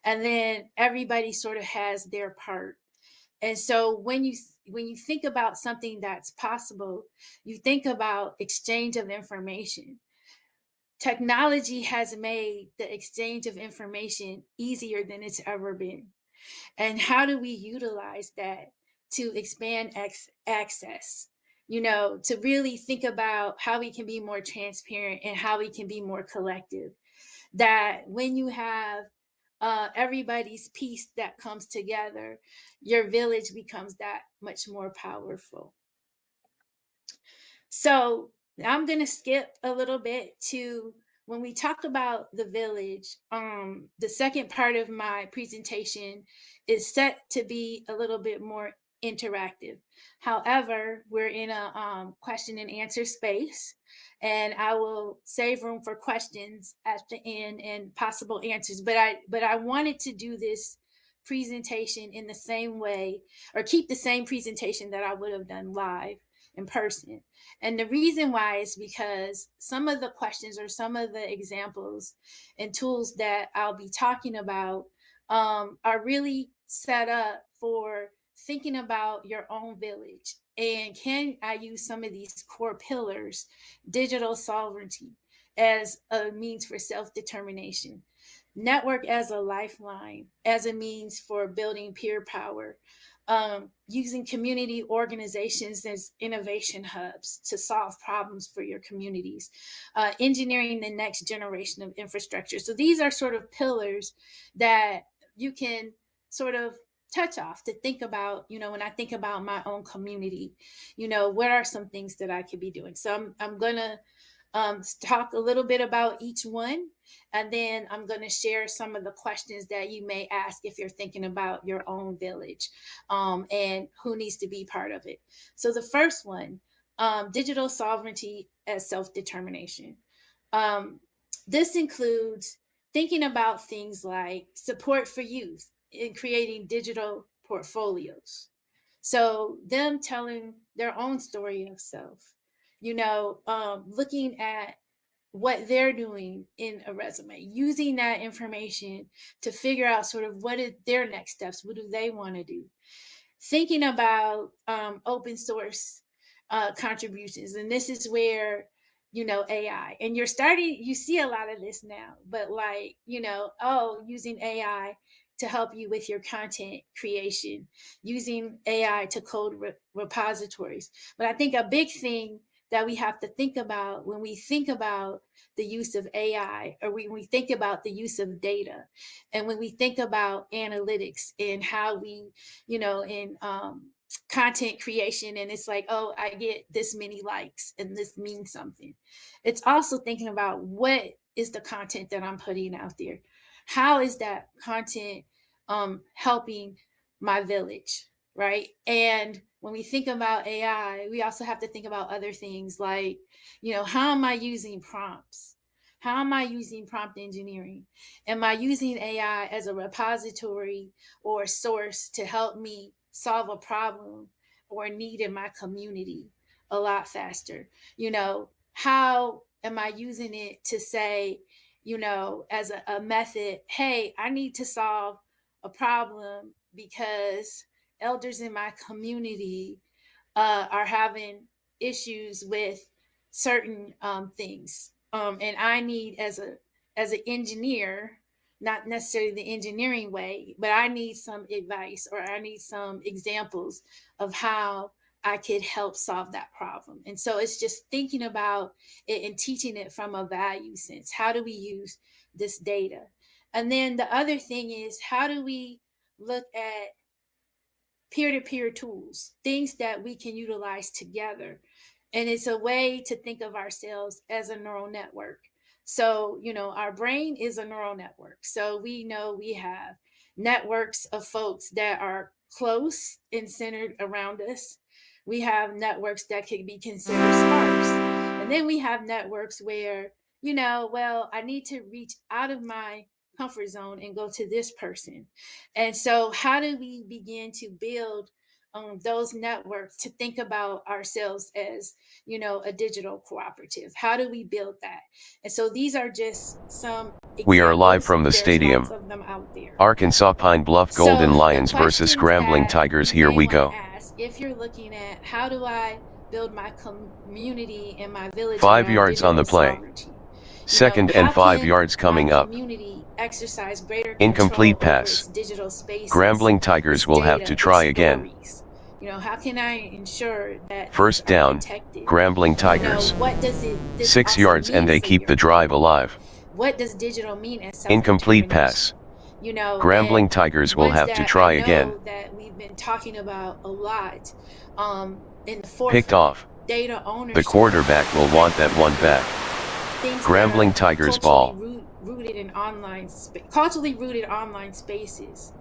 and then everybody sort of has their part. And so when you think about something that's possible, you think about exchange of information. Technology has made the exchange of information easier than it's ever been. And how do we utilize that to expand access? To really think about how we can be more transparent and how we can be more collective. That when you have everybody's piece that comes together, your village becomes that much more powerful. So I'm going to skip a little bit to when we talk about the village. The second part of my presentation is set to be a little bit more interactive. However, we're in a question and answer space, and I will save room for questions at the end and possible answers. But I wanted to do this presentation in the same way, or keep the same presentation that I would have done live in person. And the reason why is because some of the questions or some of the examples and tools that I'll be talking about are really set up for thinking about your own village. And can I use some of these core pillars, digital sovereignty, as a means for self determination, network as a lifeline, as a means for building peer power, using community organizations as innovation hubs to solve problems for your communities, engineering the next generation of infrastructure. So these are sort of pillars that you can sort of touch off to think about, when I think about my own community, what are some things that I could be doing? So I'm going to talk a little bit about each one, and then I'm going to share some of the questions that you may ask if you're thinking about your own village, and who needs to be part of it. So the first one, digital sovereignty as self-determination. Um, this includes thinking about things like support for youth in creating digital portfolios. So them telling their own story of self, looking at what they're doing in a resume, using that information to figure out sort of what is their next steps, what do they want to do, thinking about open source contributions. And this is where, AI, and you see a lot of this now, but like, using AI to help you with your content creation, using AI to code repositories. But I think a big thing that we have to think about when we think about the use of AI, or when we think about the use of data, and when we think about analytics and how we, in content creation, and it's like, oh, I get this many likes and this means something. It's also thinking about what is the content that I'm putting out there. How is that content helping my village, right? And when we think about AI, we also have to think about other things like, how am I using prompts? How am I using prompt engineering? Am I using AI as a repository or a source to help me solve a problem or a need in my community a lot faster? How am I using it to say, as a method, hey, I need to solve a problem because elders in my community are having issues with certain things, and I need, as an engineer, not necessarily the engineering way, but I need some advice, or I need some examples of how I could help solve that problem. And so it's just thinking about it and teaching it from a value sense. How do we use this data? And then the other thing is, how do we look at peer-to-peer tools, things that we can utilize together? And it's a way to think of ourselves as a neural network. So, our brain is a neural network. So we know we have networks of folks that are close and centered around us. We have networks that could be considered sparse. And then we have networks where, well, I need to reach out of my comfort zone and go to this person. And so, how do we begin to build those networks to think about ourselves as, a digital cooperative. How do we build that? And so these are just some We are live examples. from the There's lots stadium. of them out there. Arkansas Pine Bluff Golden So the Lions versus questions Scrambling that Tigers. you Here may we want to go. ask if you're looking at how do I build my community and my village 5 around yards on digital the play. sovereignty. Second and How 5 can yards my coming up. community exercise greater control Incomplete over pass. its digital spaces, Scrambling Tigers its will have data, to try its again. stories? How can I ensure that First these are down, protected? Scrambling Tigers. What does this 6 also yards and mean they for keep your the drive community? alive. What does digital mean as Incomplete self-determination? pass. Scrambling And Tigers will ones have to that try I again. know that we've been talking about a lot in the Picked forefront. off. Data ownership. The quarterback will want that one back. Scrambling Tigers ball. Culturally rooted online spaces.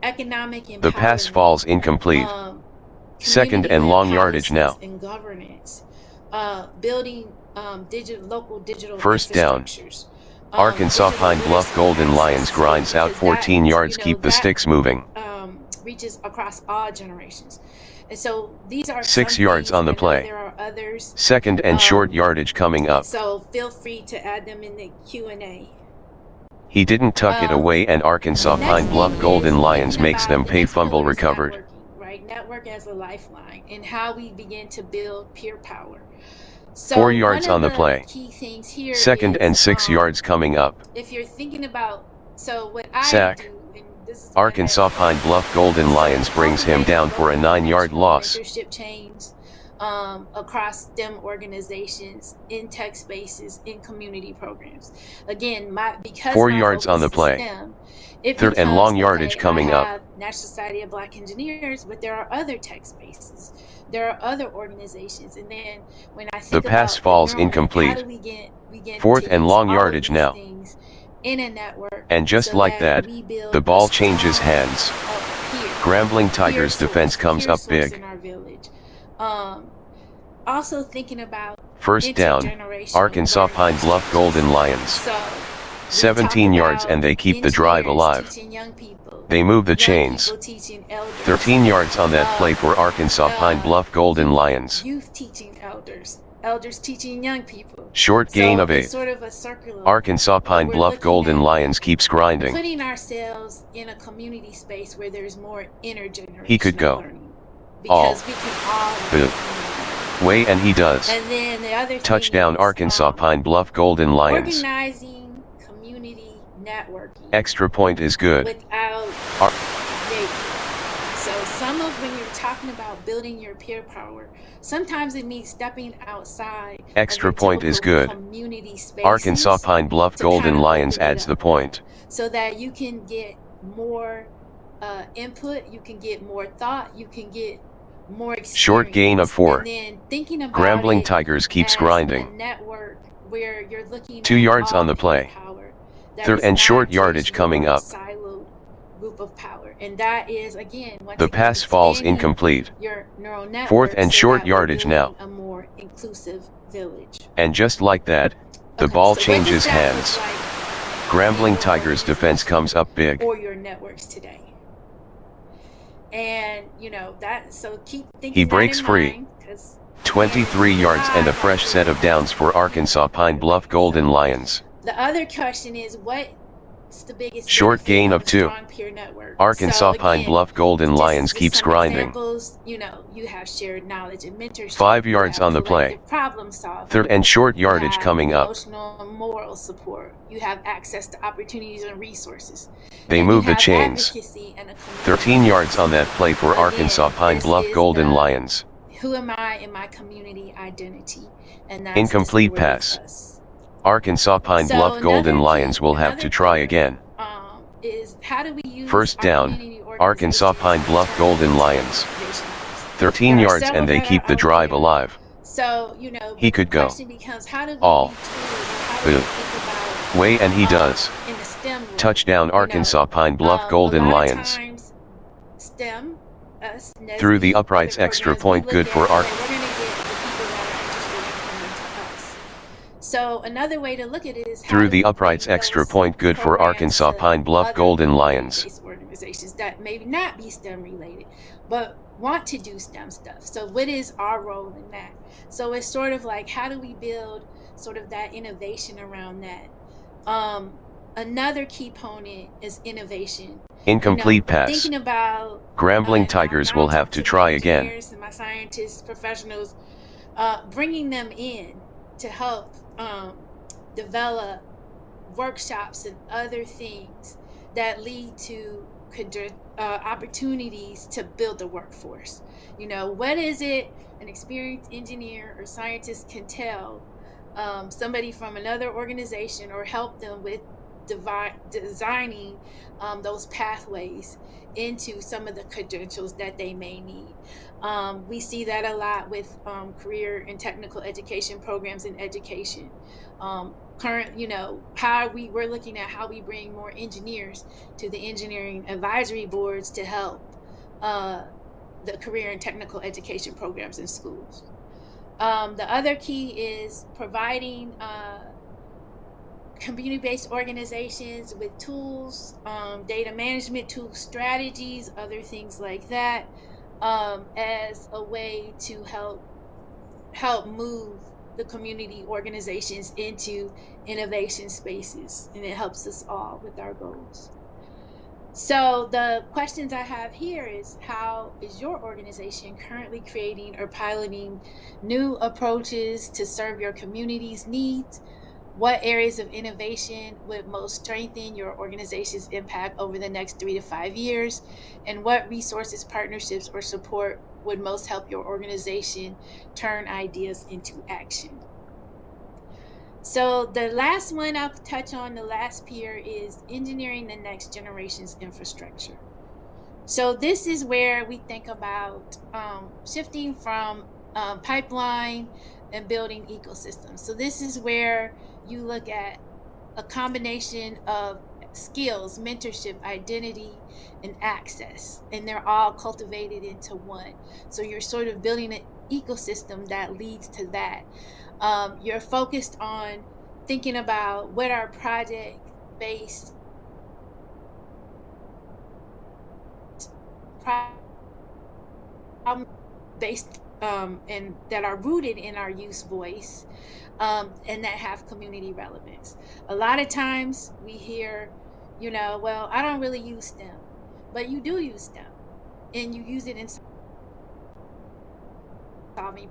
Economic empowerment. The pass falls incomplete. Second and long yardage now. And governance. Building local digital First down. infrastructures. Arkansas Pine Bluff Golden Lions grinds out 14 yards. Keep the sticks moving. Reaches across all generations. And so these are 6 yards on the play. There are others. Second and short yardage coming up. So feel free to add them in the Q&A. He didn't tuck it away, and Arkansas Pine Bluff Golden Lions makes them pay. Fumble recovered. Right, network as a lifeline, and how we begin to build peer power. So 4 yards on the play. Key things here Second and 6 yards coming up. If you're thinking about, so what I sack. do, and this is Arkansas Pine Bluff Golden Lions brings him down for a 9-yard loss. Mentorship chains across STEM organizations, in tech spaces, in community programs. Again, because 4 yards on the play. STEM, third and long yardage coming up. National Society of Black Engineers, but there are other tech spaces. There are other organizations, and then when I think the pass about falls the neural net, incomplete. how do we get Fourth and long yardage now. In a network, and just like that, the ball changes hands. Scrambling Tigers defense comes up big. In our village. Also thinking about first down, Arkansas Pine Bluff Golden Lions. So 17 yards and they keep the drive alive. They move the chains. 13 yards on that play for Arkansas Pine Bluff Golden Lions. Youth teaching elders. Elders teaching young people. Short gain of 8. Sort of a circular. Arkansas Pine Bluff Golden Lions keeps grinding. Putting ourselves in a community space where there's more intergenerational he could go learning. Because we can all way, and he does. And then the other touchdown is, Arkansas Pine Bluff Golden Lions. Organizing community networking. Extra point is good. Without so some of when you're talking about building your peer power, sometimes it means stepping outside. Extra point is good. Community spaces Arkansas Pine Bluff Golden Lions adds the point. So that you can get more input, you can get more thought, you can get more experience. Short gain of 4. And then thinking about Scrambling Tigers keeps grinding. A network where you're looking 2 yards on the play. Third and short yardage coming up. Siloed group of power. And that is, again, the pass falls incomplete. Your neural network, fourth and short yardage now. A more inclusive village. And just like that, the ball changes hands. Scrambling Tigers defense comes up big. For your networks today. And that, so keep thinking. He breaks free. 23 yards and a fresh set of downs for Arkansas Pine Bluff Golden Lions. The other question is, what's the biggest short gain of 2. Arkansas Pine Bluff Golden Lions keeps grinding. You have shared knowledge and mentorship. 5 yards on the play. Problem solving. Third and short yardage coming up. Emotional and moral support. You have access to opportunities and resources. They move the chains. 13 yards on that play for Arkansas Pine Bluff Golden Lions. Who am I in my community identity? And that's incomplete pass. Arkansas Pine Bluff Golden Lions will have to try again. Is how do we use first down, Arkansas Pine Bluff Golden Lions. 13 yards and they keep the drive alive. So, he could go all the way, and he does. Touchdown Arkansas Pine Bluff Golden Lions. Through the uprights, extra point good for So another way to look at it is through the uprights, extra point good for Arkansas Pine Bluff Golden Lions. organizations that maybe not be STEM related, but want to do STEM stuff. So what is our role in that? So it's sort of like, how do we build sort of that innovation around that? Another key component is innovation. Incomplete pass. Thinking about Grambling tigers now I'm will have talking to to my try again. engineers and my scientists, professionals, bringing them in to help develop workshops and other things that lead to opportunities to build the workforce. What is it an experienced engineer or scientist can tell somebody from another organization or help them with designing those pathways into some of the credentials that they may need. We see that a lot with career and technical education programs in education. Current, how we're looking at how we bring more engineers to the engineering advisory boards to help the career and technical education programs in schools. The other key is providing community-based organizations with tools, data management tools, strategies, other things like that, as a way to help move the community organizations into innovation spaces, and it helps us all with our goals. So the questions I have here is, how is your organization currently creating or piloting new approaches to serve your community's needs? What areas of innovation would most strengthen your organization's impact over the next 3 to 5 years? And what resources, partnerships, or support would most help your organization turn ideas into action? So the last one I'll touch on, the last pier, is engineering the next generation's infrastructure. So this is where we think about shifting from pipeline and building ecosystems. So this is where you look at a combination of skills, mentorship, identity, and access, and they're all cultivated into one. So you're sort of building an ecosystem that leads to that. You're focused on thinking about what are project based problem based and that are rooted in our youth voice, and that have community relevance. A lot of times we hear, well, I don't really use STEM, but you do use STEM, and you use it in solving